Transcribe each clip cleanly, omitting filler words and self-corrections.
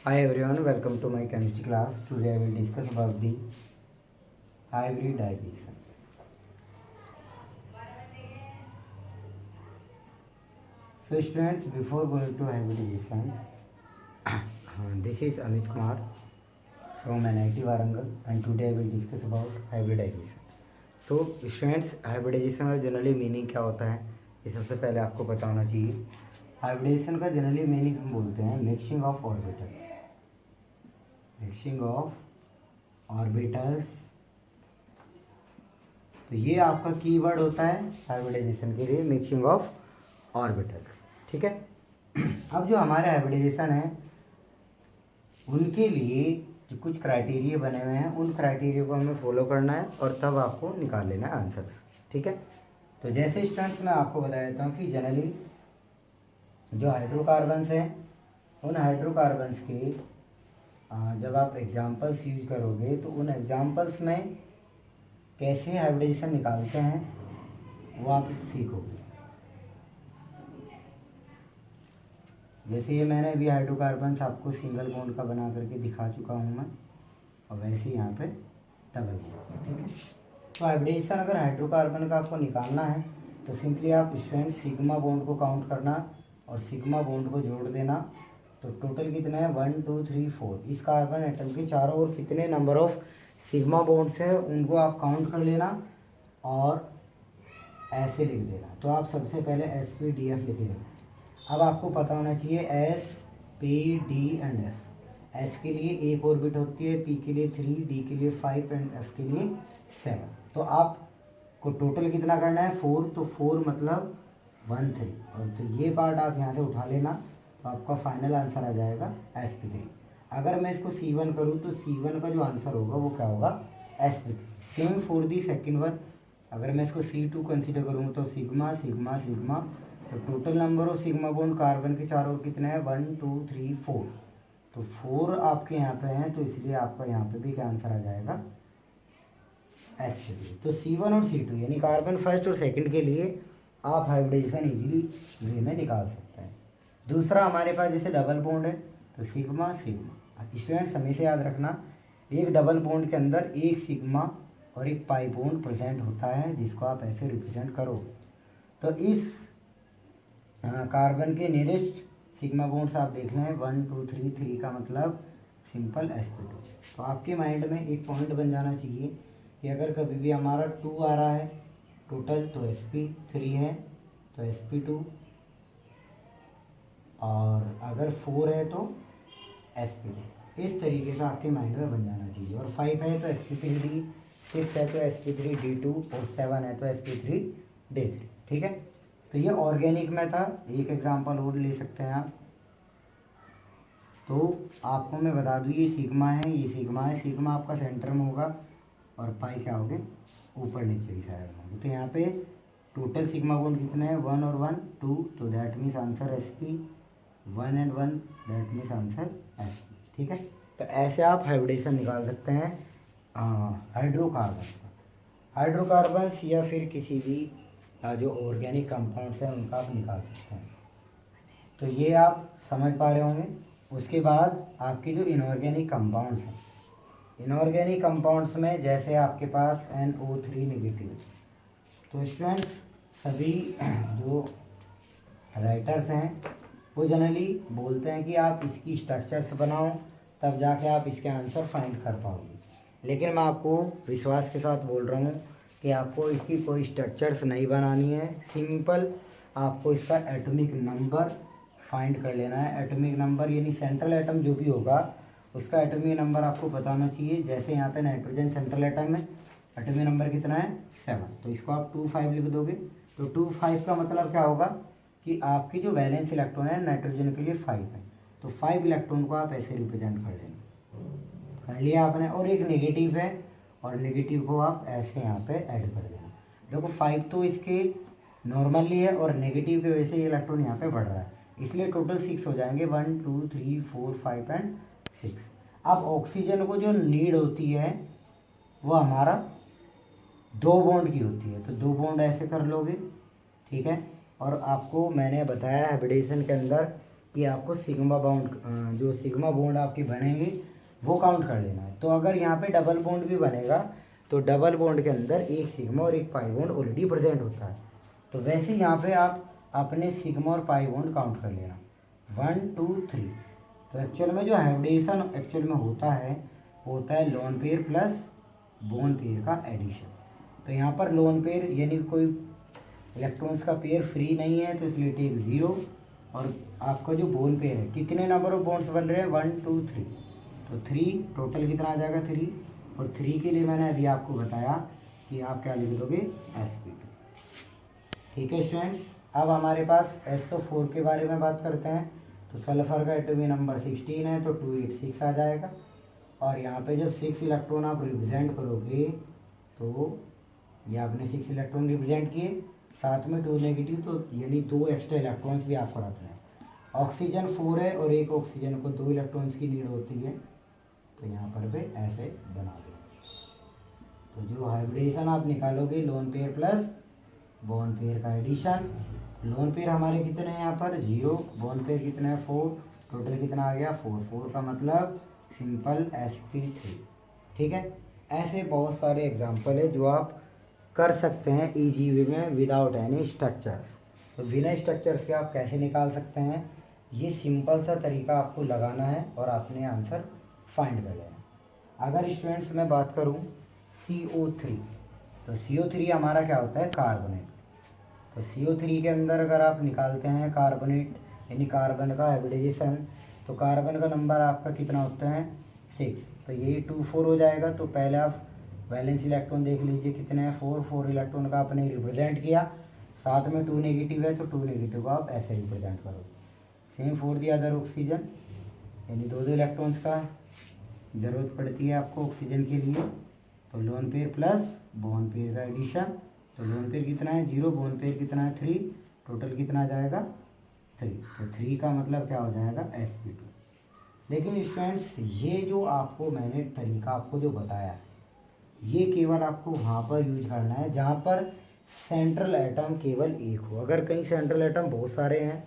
Hi everyone, welcome to my chemistry class. Today I will discuss about the hybridization. So students, before going to hybridization, this is Amit Kumar from NIT Warangal and today I will discuss about hybridization. So students, hybridization का generally meaning क्या होता है ये सबसे पहले आपको पता होना चाहिए. हाइब्रिडाइजेशन का जनरली मीनिंग हम बोलते हैं mixing of orbitals. Mixing of orbitals, तो ये आपका कीवर्ड होता है हाइब्रिडाइजेशन के लिए, मिक्सिंग ऑफ ऑर्बिटल्स. ठीक है. अब जो हमारे हाइब्रिडाइजेशन है उनके लिए जो कुछ क्राइटेरिया बने हुए हैं उन क्राइटेरिया को हमें फॉलो करना है और तब आपको निकाल लेना है आंसर्स. ठीक है. तो जैसे स्टूडेंट्स मैं आपको बता देता हूँ कि जनरली जो हाइड्रोकार्बन्स हैं उन हाइड्रोकार्बन्स के जब आप एग्जाम्पल्स यूज करोगे तो उन एग्जाम्पल्स में कैसे हाइब्रिडाइजेशन निकालते हैं वो आप सीखोगे. जैसे ये मैंने अभी हाइड्रोकार्बन्स आपको सिंगल बॉन्ड का बना करके दिखा चुका हूँ मैं, और वैसे ही यहाँ पे डबल बॉन्ड. ठीक है. तो हाइब्रिडाइजेशन अगर हाइड्रोकार्बन का आपको निकालना है तो सिंपली आप स्टूडेंट सिग्मा बॉन्ड को काउंट करना और सिग्मा बॉन्ड को जोड़ देना. तो टोटल कितना है 1 2 3 4. इस कार्बन एटम के चारों ओर कितने नंबर ऑफ सिग्मा बॉन्ड्स हैं उनको आप काउंट कर लेना और ऐसे लिख देना. तो आप सबसे पहले SPDF लिख लेना. अब आपको पता होना चाहिए SPD एंड F. S के लिए एक ऑर्बिट होती है, P के लिए 3, D के लिए 5 एंड F के लिए 7. तो आपको टोटल कितना करना है 4. तो 4 मतलब 1 3. और तो ये पार्ट आप यहाँ से उठा लेना तो आपका फाइनल आंसर आ जाएगा SP3. अगर मैं इसको C1 करूँ तो C1 का जो आंसर होगा वो क्या होगा SP3. Same for the second one. अगर मैं इसको C2 कंसिडर करूँ तो सिग्मा सिग्मा सिग्मा. तो total number of sigma bond carbon के चारों ओर कितने हैं 1 2 3 4. तो 4 आपके यहाँ पे हैं तो इसलिए आपका यहाँ पे भी क्या आंसर आ जाएगा SP3. तो C1 और C2 यानी कार्बन फर्स्ट और सेकंड के लिए आप हाइब्रिडाइजेशन इजीली वे में निकाल सकते हैं. दूसरा हमारे पास जैसे डबल बॉन्ड है तो सिग्मा सिग्मा. स्टूडेंट्स हमेशा याद रखना एक डबल बॉन्ड के अंदर एक सिग्मा और एक पाई बॉन्ड प्रेजेंट होता है जिसको आप ऐसे रिप्रेजेंट करो. तो इस कार्बन के नियरेस्ट सिग्मा बॉन्ड्स आप देख लें 1 2 3. 3 का मतलब सिंपल SP2. तो आपके माइंड में एक पॉइंट बन जाना चाहिए कि अगर कभी भी हमारा 2 आ रहा है टोटल तो SP3 है तो SP2, और अगर 4 है तो SP3. इस तरीके से आपके माइंड में बन जाना चाहिए. और 5 है तो SP3D, 6 है तो SP3D2 और 7 है तो SP3D3. ठीक है. तो ये ऑर्गेनिक में था. एक एग्जांपल और ले सकते हैं आप. तो आपको मैं बता दूँ ये सिग्मा है, ये सिग्मा है. सिग्मा आपका सेंटर में होगा और पाई क्या होगे ऊपर नीचे की साइड में होंगे. तो यहाँ पे टोटल सिग्मा बॉन्ड कितने हैं 1 और 1 2. तो that means answer SP. 1 and 1 that means answer SP. ठीक है. तो ऐसे आप हाइब्रिडेशन निकाल सकते हैं हाइड्रोकार्बन्स या फिर किसी भी जो ऑर्गेनिक कंपाउंड्स हैं उनका आप निकाल सकते हैं. तो ये आप समझ पा रहे होंगे. उसके बाद आपके जो इनऑर्गेनिक कंपाउंड्स हैं, इनऑर्गेनिक कंपाउंड्स में जैसे आपके पास NO3 नेगेटिव. तो स्टूडेंट्स सभी जो राइटर्स हैं वो जनरली बोलते हैं कि आप इसकी स्ट्रक्चर्स बनाओ तब जाके आप इसके आंसर फाइंड कर पाओगे. लेकिन मैं आपको विश्वास के साथ बोल रहा हूँ कि आपको इसकी कोई स्ट्रक्चर्स नहीं बनानी है. सिंपल आपको इसका एटॉमिक नंबर फाइंड कर लेना है. एटॉमिक नंबर यानी सेंट्रल एटम जो भी होगा उसका एटॉमिक नंबर आपको बताना चाहिए. जैसे यहाँ पे नाइट्रोजन सेंट्रल एटम है, एटॉमिक नंबर कितना है 7. तो इसको आप 2 5 लिख दोगे. तो 2 5 का मतलब क्या होगा कि आपकी जो वैलेंस इलेक्ट्रॉन है नाइट्रोजन के लिए 5 है. तो 5 इलेक्ट्रॉन को आप ऐसे रिप्रेजेंट कर लेंगे. कर लिया आपने. और एक नेगेटिव है और नेगेटिव को आप ऐसे यहाँ पे ऐड कर देना. देखो 5 तो इसके नॉर्मली है और नेगेटिव की वजह से ये इलेक्ट्रॉन यहाँ पे बढ़ रहा है, इसलिए टोटल 6 हो जाएंगे 1 2 3 4 5 एंड 6. अब ऑक्सीजन को जो नीड होती है वो हमारा 2 बॉन्ड की होती है. तो 2 बॉन्ड ऐसे कर लोगे. ठीक है. और आपको मैंने बताया हाइब्रिडेशन के अंदर कि आपको सिग्मा बाउंड जो सिग्मा बॉन्ड आपके बनेंगे वो काउंट कर लेना है। तो अगर यहाँ पे डबल बॉन्ड भी बनेगा तो डबल बॉन्ड के अंदर एक सिग्मा और एक पाई बॉन्ड ऑलरेडी प्रेजेंट होता है। तो वैसे यहाँ पे आप अपने सिग्मा और पाई बॉन्ड काउंट कर लेना 1 2 3। तो एक्चुअल में जो हाइब्रिडेशन एक्चुअल में होता है वो होता है lone pair plus bone pair का एडिशन। तो यहाँ पर लोन पेयर यानी कोई इलेक्ट्रॉन्स का पेयर फ्री नहीं है तो इसलिए टेक 0। और आपका जो बोन पेयर है कितने नंबर ऑफ बॉन्ड्स बन रहे हैं 1 2 3, तो 3 टोटल कितना आ जाएगा 3। और 3 के लिए मैंने अभी आपको बताया कि आप क्या लिख दोगे sp2। ठीक है स्टूडेंट्स, अब हमारे पास SO4 के बारे में बात करते हैं। तो सल्फर का एटॉमिक नंबर 16 है तो 286 आ जाएगा। और यहाँ पे जब 6 इलेक्ट्रॉन आप रिप्रेजेंट करोगे तो ये आपने 6 इलेक्ट्रॉन रिप्रेजेंट किए, साथ में 2 नेगेटिव, तो यानी 2 एक्स्ट्रा इलेक्ट्रॉन्स भी आपको रखना है। ऑक्सीजन 4 है और एक ऑक्सीजन को 2 इलेक्ट्रॉन्स की नीड होती है, तो यहाँ पर भी ऐसे बना दो। तो जो हाइब्रिडेशन आप निकालोगे lone pair plus bond pair का एडिशन। लोन पेयर हमारे कितने हैं यहाँ पर 0, बॉन्ड पेयर कितना है 4, टोटल कितना आ गया 4। 4 का मतलब सिंपल sp3। ठीक है, ऐसे बहुत सारे एग्जाम्पल है जो आप कर सकते हैं इजी वे में विदाउट एनी स्ट्रक्चर। तो बिना स्ट्रक्चर्स के आप कैसे निकाल सकते हैं, ये सिंपल सा तरीका आपको लगाना है और आपने आंसर फाइंड कर लेना। अगर स्टूडेंट्स मैं बात करूं CO3, तो CO3 हमारा क्या होता है कार्बोनेट। तो CO3 के अंदर अगर आप निकालते हैं कार्बोनेट यानी कार्बन का हाइब्रिडाइजेशन, तो कार्बन का नंबर आपका कितना होता है 6, तो ये 2 4 हो जाएगा। तो पहले आप वैलेंस इलेक्ट्रॉन देख लीजिए कितने हैं 4 4 इलेक्ट्रॉन का आपने रिप्रेजेंट किया, साथ में 2 नेगेटिव है तो 2 नेगेटिव को आप ऐसे रिप्रेजेंट करोगे। Same for the other oxygen, यानी 2 इलेक्ट्रॉन्स का ज़रूरत पड़ती है आपको ऑक्सीजन के लिए। तो lone pair plus bond pair का एडिशन, तो लोन पेयर कितना है 0, बॉन्ड पेयर कितना है 3, टोटल कितना आ जाएगा 3। तो 3 का मतलब क्या हो जाएगा sp2। लेकिन स्टूडेंट्स ये जो आपको मैंने तरीका आपको जो बताया ये केवल आपको वहाँ पर यूज करना है जहाँ पर सेंट्रल एटम केवल एक हो। अगर कहीं सेंट्रल एटम बहुत सारे हैं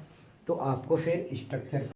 तो आपको फिर स्ट्रक्चर